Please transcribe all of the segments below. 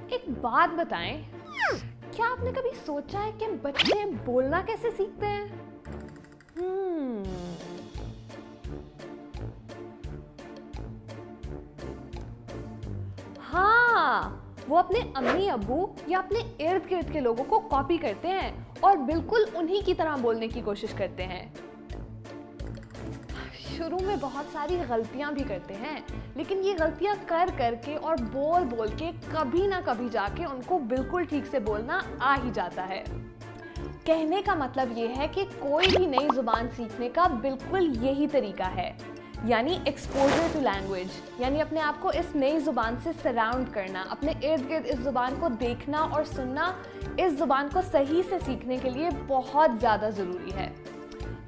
एक बात बताएं, क्या आपने कभी सोचा है कि बच्चे बोलना कैसे सीखते हैं? हाँ, वो अपने अम्मी अब्बू या अपने इर्द गिर्द के लोगों को कॉपी करते हैं और बिल्कुल उन्हीं की तरह बोलने की कोशिश करते हैं। शुरू में बहुत सारी गलतियां भी करते हैं, लेकिन ये गलतियां कर करके और बोल बोल के कभी ना कभी जाके उनको बिल्कुल ठीक से बोलना आ ही जाता है। कहने का मतलब ये है कि कोई भी नई जुबान सीखने का बिल्कुल यही तरीका है, यानी एक्सपोजर टू लैंग्वेज, यानी अपने आप को इस नई जुबान से सराउंड करना, अपने इर्द गिर्द इस जुबान को देखना और सुनना इस जुबान को सही से सीखने के लिए बहुत ज़्यादा ज़रूरी है।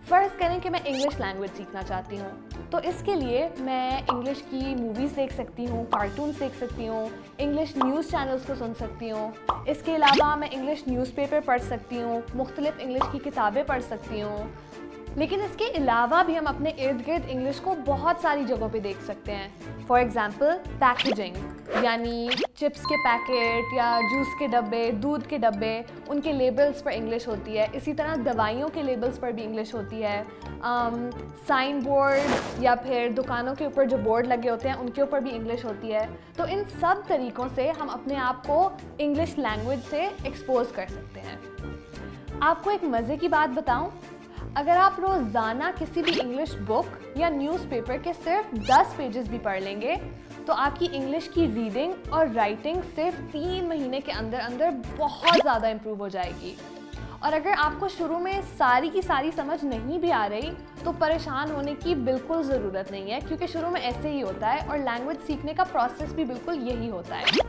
फ़र्ज़ करें कि मैं इंग्लिश लैंग्वेज सीखना चाहती हूँ, तो इसके लिए मैं इंग्लिश की मूवीज़ देख सकती हूँ, कार्टून्स देख सकती हूँ, इंग्लिश न्यूज़ चैनल्स को सुन सकती हूँ। इसके अलावा मैं इंग्लिश न्यूज़पेपर पढ़ सकती हूँ, मुख्तलिफ इंग्लिश की किताबें पढ़ सकती हूँ। लेकिन इसके अलावा भी हम अपने इर्द गिर्द इंग्लिश को बहुत सारी जगहों पे देख सकते हैं। फॉर एग्ज़ाम्पल पैकेजिंग, यानी चिप्स के पैकेट या जूस के डब्बे, दूध के डब्बे, उनके लेबल्स पर इंग्लिश होती है। इसी तरह दवाइयों के लेबल्स पर भी इंग्लिश होती है। साइन बोर्ड या फिर दुकानों के ऊपर जो बोर्ड लगे होते हैं उनके ऊपर भी इंग्लिश होती है। तो इन सब तरीक़ों से हम अपने आप को इंग्लिश लैंग्वेज से एक्सपोज कर सकते हैं। आपको एक मज़े की बात बताऊं, अगर आप रोज़ाना किसी भी इंग्लिश बुक या न्यूज़पेपर के सिर्फ 10 पेजेस भी पढ़ लेंगे, तो आपकी इंग्लिश की रीडिंग और राइटिंग सिर्फ 3 महीने के अंदर अंदर बहुत ज़्यादा इम्प्रूव हो जाएगी। और अगर आपको शुरू में सारी की सारी समझ नहीं भी आ रही, तो परेशान होने की बिल्कुल ज़रूरत नहीं है, क्योंकि शुरू में ऐसे ही होता है और लैंग्वेज सीखने का प्रोसेस भी बिल्कुल यही होता है।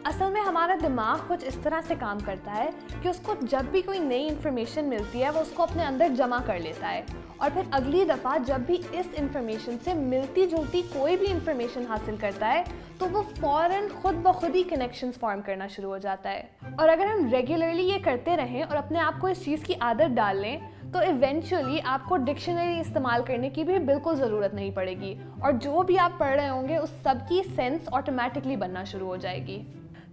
असल में हमारा दिमाग कुछ इस तरह से काम करता है कि उसको जब भी कोई नई इन्फॉर्मेशन मिलती है वो उसको अपने अंदर जमा कर लेता है, और फिर अगली दफ़ा जब भी इस इन्फॉर्मेशन से मिलती जुलती कोई भी इन्फॉर्मेशन हासिल करता है तो वो फ़ौरन खुद ब खुद ही कनेक्शंस फॉर्म करना शुरू हो जाता है। और अगर हम रेगुलरली ये करते रहें और अपने आप को इस चीज़ की आदत डाल लें, तो इवेंचुअली आपको डिक्शनरी इस्तेमाल करने की भी बिल्कुल ज़रूरत नहीं पड़ेगी, और जो भी आप पढ़ रहे होंगे उस सब की सेंस ऑटोमेटिकली बनना शुरू हो जाएगी।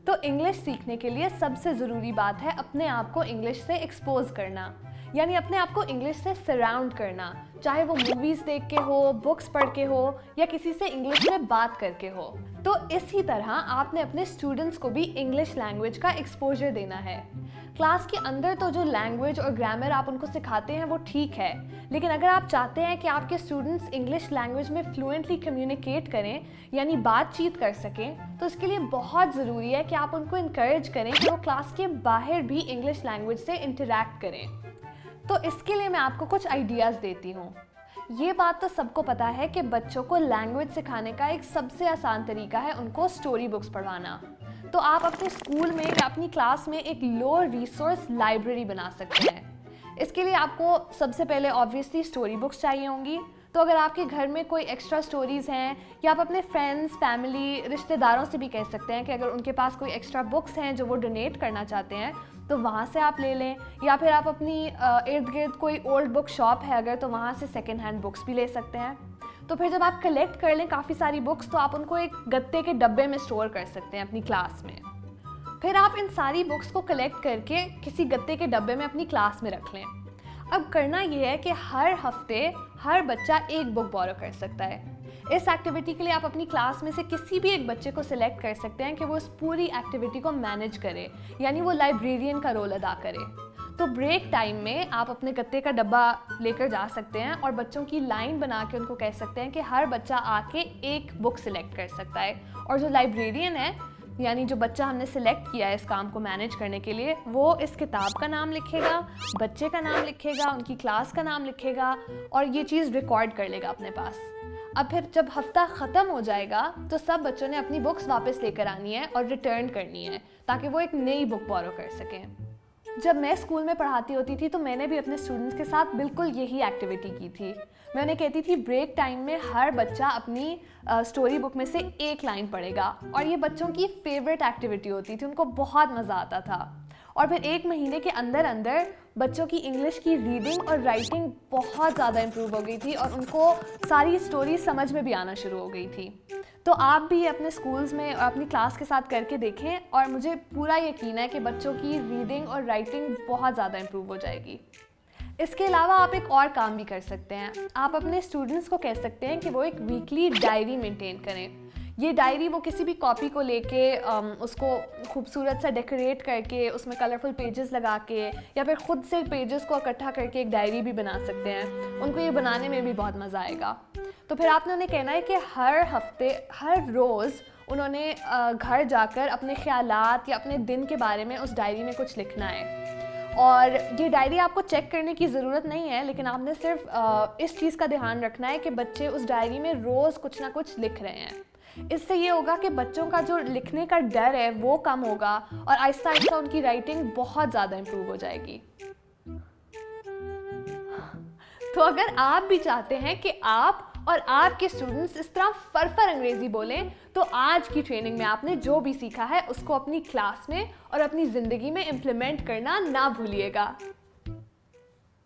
तो इंग्लिश सीखने के लिए सबसे ज़रूरी बात है अपने आप को इंग्लिश से एक्सपोज करना, यानी अपने आप को इंग्लिश से सराउंड करना, चाहे वो मूवीज़ देख के हो, बुक्स पढ़ के हो या किसी से इंग्लिश में बात करके हो। तो इसी तरह आपने अपने स्टूडेंट्स को भी इंग्लिश लैंग्वेज का एक्सपोजर देना है। क्लास के अंदर तो जो लैंग्वेज और ग्रामर आप उनको सिखाते हैं वो ठीक है, लेकिन अगर आप चाहते हैं कि आपके स्टूडेंट्स इंग्लिश लैंग्वेज में फ्लुएंटली कम्युनिकेट करें, यानी बातचीत कर सकें, तो इसके लिए बहुत ज़रूरी है कि आप उनको इनकरेज करें कि वो क्लास के बाहर भी इंग्लिश लैंग्वेज से इंटरैक्ट करें। तो इसके लिए मैं आपको कुछ आइडियाज़ देती हूँ। ये बात तो सबको पता है कि बच्चों को लैंग्वेज सिखाने का एक सबसे आसान तरीका है उनको स्टोरी बुक्स पढ़वाना। तो आप अपने स्कूल में या अपनी क्लास में एक लो रिसोर्स लाइब्रेरी बना सकते हैं। इसके लिए आपको सबसे पहले ऑब्वियसली स्टोरी बुक्स चाहिए होंगी। तो अगर आपके घर में कोई एक्स्ट्रा स्टोरीज़ हैं, या आप अपने फ्रेंड्स, फैमिली, रिश्तेदारों से भी कह सकते हैं कि अगर उनके पास कोई एक्स्ट्रा बुक्स हैं जो वो डोनेट करना चाहते हैं तो वहाँ से आप ले लें, या फिर आप अपनी इर्द गिर्द कोई ओल्ड बुक शॉप है अगर, तो वहाँ से सेकेंड हैंड बुक्स भी ले सकते हैं। तो फिर जब आप कलेक्ट कर लें काफ़ी सारी बुक्स, तो आप उनको एक गत्ते के डब्बे में स्टोर कर सकते हैं अपनी क्लास में। फिर आप इन सारी बुक्स को कलेक्ट करके किसी गत्ते के डब्बे में अपनी क्लास में रख लें। अब करना ये है कि हर हफ्ते हर बच्चा एक बुक बोरो कर सकता है। इस एक्टिविटी के लिए आप अपनी क्लास में से किसी भी एक बच्चे को सिलेक्ट कर सकते हैं कि वो इस पूरी एक्टिविटी को मैनेज करे, यानी वो लाइब्रेरियन का रोल अदा करे। तो ब्रेक टाइम में आप अपने गत्ते का डब्बा लेकर जा सकते हैं और बच्चों की लाइन बना के उनको कह सकते हैं कि हर बच्चा आके एक बुक सिलेक्ट कर सकता है, और जो लाइब्रेरियन है, यानी जो बच्चा हमने सिलेक्ट किया है इस काम को मैनेज करने के लिए, वो इस किताब का नाम लिखेगा, बच्चे का नाम लिखेगा, उनकी क्लास का नाम लिखेगा, और ये चीज़ रिकॉर्ड कर लेगा अपने पास। अब फिर जब हफ्ता ख़त्म हो जाएगा तो सब बच्चों ने अपनी बुक्स वापस लेकर आनी है और रिटर्न करनी है, ताकि वो एक नई बुक बोरो कर सकें। जब मैं स्कूल में पढ़ाती होती थी तो मैंने भी अपने स्टूडेंट्स के साथ बिल्कुल यही एक्टिविटी की थी। मैं उन्हें कहती थी ब्रेक टाइम में हर बच्चा अपनी स्टोरी बुक में से एक लाइन पढ़ेगा, और ये बच्चों की फेवरेट एक्टिविटी होती थी, उनको बहुत मज़ा आता था। और फिर 1 महीने के अंदर अंदर बच्चों की इंग्लिश की रीडिंग और राइटिंग बहुत ज़्यादा इम्प्रूव हो गई थी और उनको सारी स्टोरी समझ में भी आना शुरू हो गई थी। तो आप भी अपने स्कूल्स में और अपनी क्लास के साथ करके देखें और मुझे पूरा यकीन है कि बच्चों की रीडिंग और राइटिंग बहुत ज़्यादा इम्प्रूव हो जाएगी। इसके अलावा आप एक और काम भी कर सकते हैं। आप अपने स्टूडेंट्स को कह सकते हैं कि वो एक वीकली डायरी मेंटेन करें। ये डायरी वो किसी भी कॉपी को लेके उसको खूबसूरत सा डेकोरेट करके उसमें कलरफुल पेजेस लगा के या फिर ख़ुद से पेजेस को इकट्ठा करके एक डायरी भी बना सकते हैं। उनको ये बनाने में भी बहुत मज़ा आएगा। तो फिर आपने उन्हें कहना है कि हर हफ्ते हर रोज़ उन्होंने घर जाकर अपने ख़यालात या अपने दिन के बारे में उस डायरी में कुछ लिखना है। और ये डायरी आपको चेक करने की ज़रूरत नहीं है, लेकिन आपने सिर्फ इस चीज़ का ध्यान रखना है कि बच्चे उस डायरी में रोज़ कुछ ना कुछ लिख रहे हैं। इससे ये होगा कि बच्चों का जो लिखने का डर है वो कम होगा और आहिस्ता आहिस्ता उनकी राइटिंग बहुत ज़्यादा इम्प्रूव हो जाएगी। तो अगर आप भी चाहते हैं कि आप और आपके स्टूडेंट्स इस तरह फरफर अंग्रेज़ी बोलें, तो आज की ट्रेनिंग में आपने जो भी सीखा है उसको अपनी क्लास में और अपनी ज़िंदगी में इम्प्लीमेंट करना ना भूलिएगा।